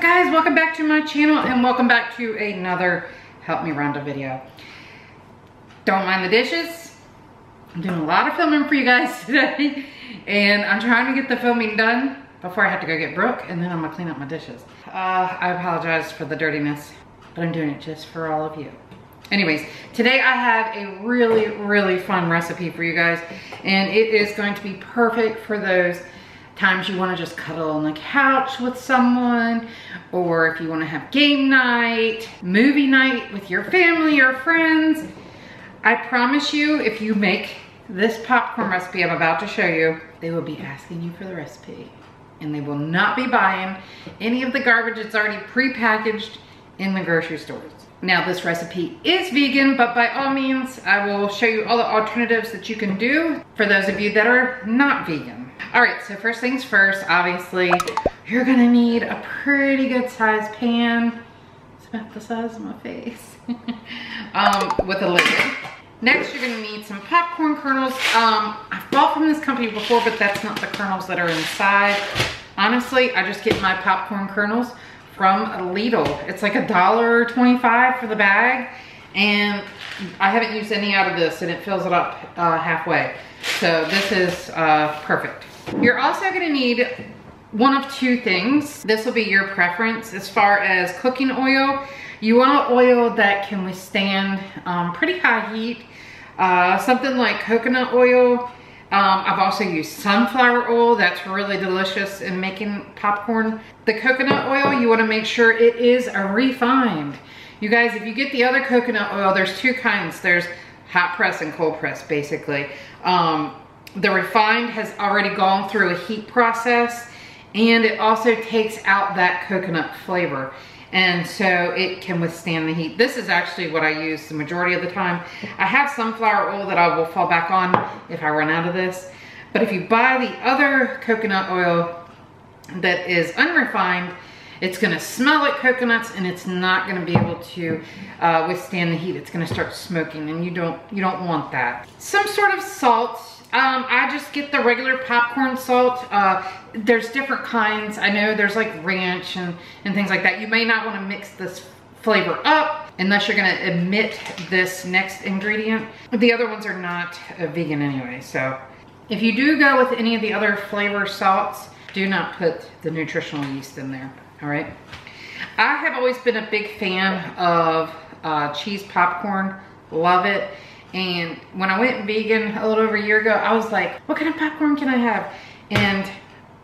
guys, welcome back to my channel and welcome back to another Help Me Rhonda video. Don't mind the dishes. I'm doing a lot of filming for you guys today and I'm trying to get the filming done before I have to go get Brooke, and then I'm gonna clean up my dishes. I apologize for the dirtiness, but I'm doing it just for all of you. Anyways, today I have a really fun recipe for you guys, and it is going to be perfect for those times you want to just cuddle on the couch with someone, or if you want to have game night, movie night with your family or friends. I promise you, if you make this popcorn recipe I'm about to show you, they will be asking you for the recipe, and they will not be buying any of the garbage that's already pre-packaged in the grocery stores. Now, this recipe is vegan, but by all means, I will show you all the alternatives that you can do for those of you that are not vegan. All right, so first things first, obviously, you're gonna need a pretty good sized pan. It's about the size of my face. With a lid. Next, you're gonna need some popcorn kernels. I've bought from this company before, but that's not the kernels that are inside. Honestly, I just get my popcorn kernels from Lidl. It's like $1.25 for the bag, and I haven't used any out of this, and it fills it up halfway. So this is perfect. You're also gonna need one of two things. This will be your preference as far as cooking oil. You want an oil that can withstand pretty high heat. Something like coconut oil. I've also used sunflower oil. That's really delicious in making popcorn. The coconut oil, you want to make sure it is refined. You guys, if you get the other coconut oil, there's two kinds. There's hot press and cold press, basically. The refined has already gone through a heat process, and it also takes out that coconut flavor. And so it can withstand the heat. This is actually what I use the majority of the time. I have sunflower oil that I will fall back on if I run out of this. But if you buy the other coconut oil that is unrefined, it's gonna smell like coconuts, and it's not gonna be able to withstand the heat. It's gonna start smoking, and you don't want that. Some sort of salt. I just get the regular popcorn salt. There's different kinds. I know there's like ranch and things like that. You may not want to mix this flavor up unless you're going to omit this next ingredient. The other ones are not vegan anyway. So if you do go with any of the other flavor salts, do not put the nutritional yeast in there. All right. I have always been a big fan of cheese popcorn. Love it. And when I went vegan a little over a year ago, I was like, what kind of popcorn can I have? And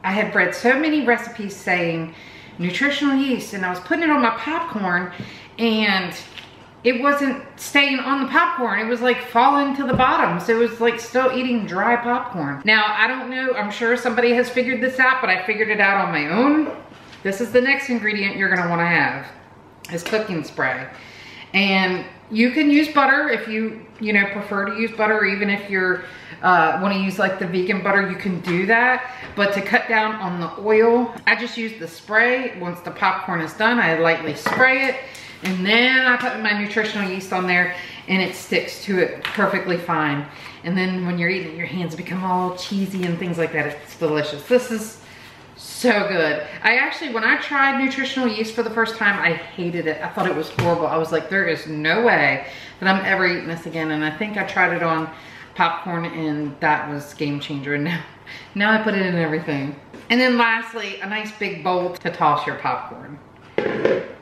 I had read so many recipes saying nutritional yeast, and I was putting it on my popcorn, and it wasn't staying on the popcorn. It was like falling to the bottom. So it was like still eating dry popcorn. Now, I don't know, I'm sure somebody has figured this out, but I figured it out on my own. This is the next ingredient you're gonna wanna have, is cooking spray. And you can use butter if you prefer to use butter, or even if you're want to use like the vegan butter, you can do that. But to cut down on the oil, I just use the spray. Once the popcorn is done, I lightly spray it, and then I put my nutritional yeast on there, and it sticks to it perfectly fine. And then when you're eating it, your hands become all cheesy and things like that. It's delicious. This is so good. I actually, when I tried nutritional yeast for the first time, I hated it. I thought it was horrible. I was like, there is no way that I'm ever eating this again. And I think I tried it on popcorn, and that was game changer. And now I put it in everything. And then lastly, a nice big bowl to toss your popcorn.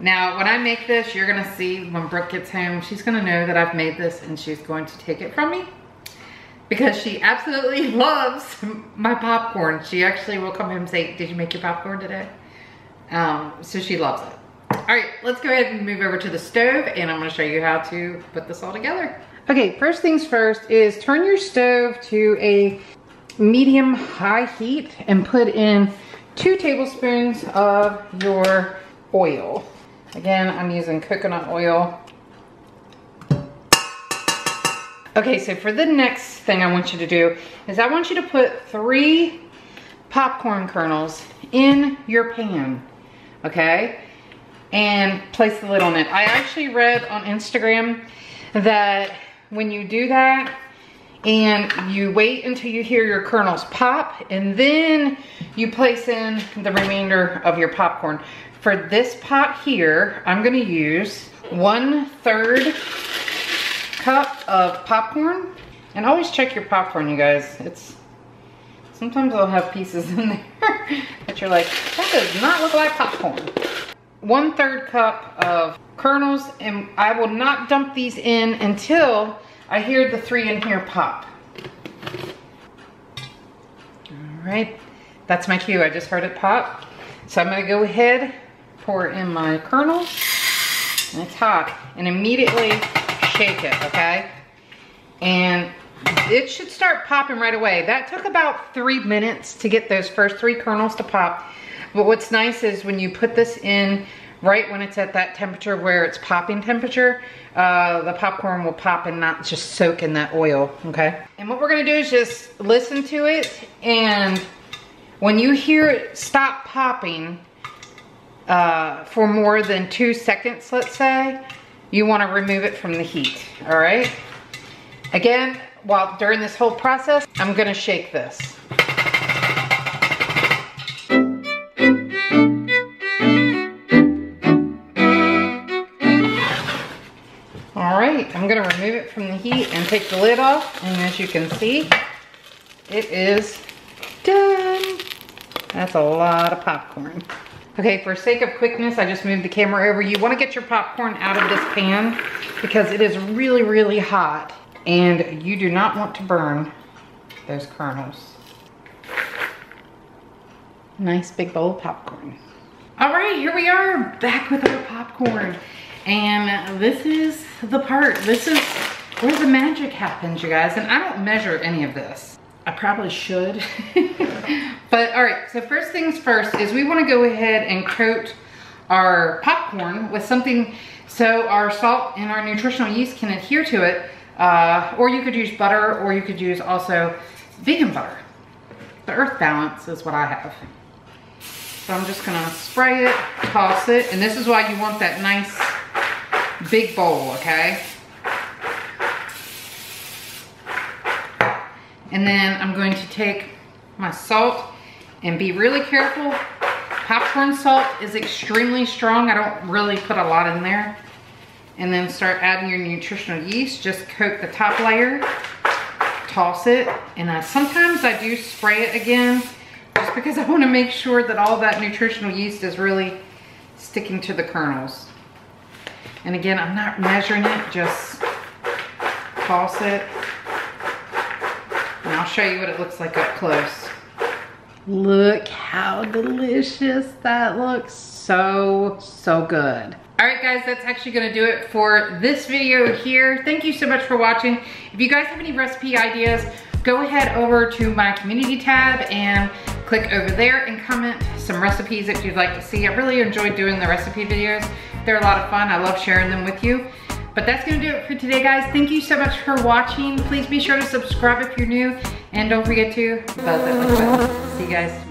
Now, when I make this, you're gonna see when Brooke gets home, she's gonna know that I've made this, and she's going to take it from me, because she absolutely loves my popcorn. She actually will come home and say, did you make your popcorn today? So she loves it. All right, let's go ahead and move over to the stove, and I'm gonna show you how to put this all together. Okay, first things first is turn your stove to a medium high heat and put in 2 tablespoons of your oil. Again, I'm using coconut oil. Okay, so for the next thing I want you to do is I want you to put 3 popcorn kernels in your pan, okay? And place the lid on it. I actually read on Instagram that when you do that and you wait until you hear your kernels pop, and then you place in the remainder of your popcorn. For this pot here, I'm gonna use 1/3 cup of popcorn. And always check your popcorn, you guys. Sometimes they'll have pieces in there that you're like, that does not look like popcorn. 1/3 cup of kernels, and I will not dump these in until I hear the 3 in here pop. All right, that's my cue. I just heard it pop. So I'm gonna go ahead, pour in my kernels, and it's hot, and immediately shake it, okay? And it should start popping right away. That took about 3 minutes to get those first 3 kernels to pop. But what's nice is when you put this in right when it's at that temperature where it's popping temperature, the popcorn will pop and not just soak in that oil, okay? And what we're gonna do is just listen to it, and when you hear it stop popping for more than 2 seconds, let's say, you wanna remove it from the heat, all right? Again, during this whole process, I'm gonna shake this. All right, I'm gonna remove it from the heat and take the lid off, and as you can see, it is done. That's a lot of popcorn. Okay, for sake of quickness, I just moved the camera over. You wanna get your popcorn out of this pan because it is really, really hot, and you do not want to burn those kernels. Nice big bowl of popcorn. All right, here we are back with our popcorn. And this is the part, this is where the magic happens, you guys. And I don't measure any of this. I probably should. But all right, so first things first is we wanna go ahead and coat our popcorn with something so our salt and our nutritional yeast can adhere to it. Or you could use butter, or you could use also vegan butter. The Earth Balance is what I have. So I'm just gonna spray it, toss it, and this is why you want that nice big bowl, okay? And then I'm going to take my salt and be really careful. Popcorn salt is extremely strong. I don't really put a lot in there. And then start adding your nutritional yeast. Just coat the top layer, toss it, and sometimes I do spray it again just because I want to make sure that all that nutritional yeast is really sticking to the kernels. And again, I'm not measuring it, just toss it. And I'll show you what it looks like up close. Look how delicious that looks. So, so good. All right, guys, that's actually gonna do it for this video here. Thank you so much for watching. If you guys have any recipe ideas, go ahead over to my community tab and click over there and comment some recipes that you'd like to see. I really enjoyed doing the recipe videos. They're a lot of fun. I love sharing them with you. But that's gonna do it for today, guys. Thank you so much for watching. Please be sure to subscribe if you're new, and don't forget to buzz that like button. See you guys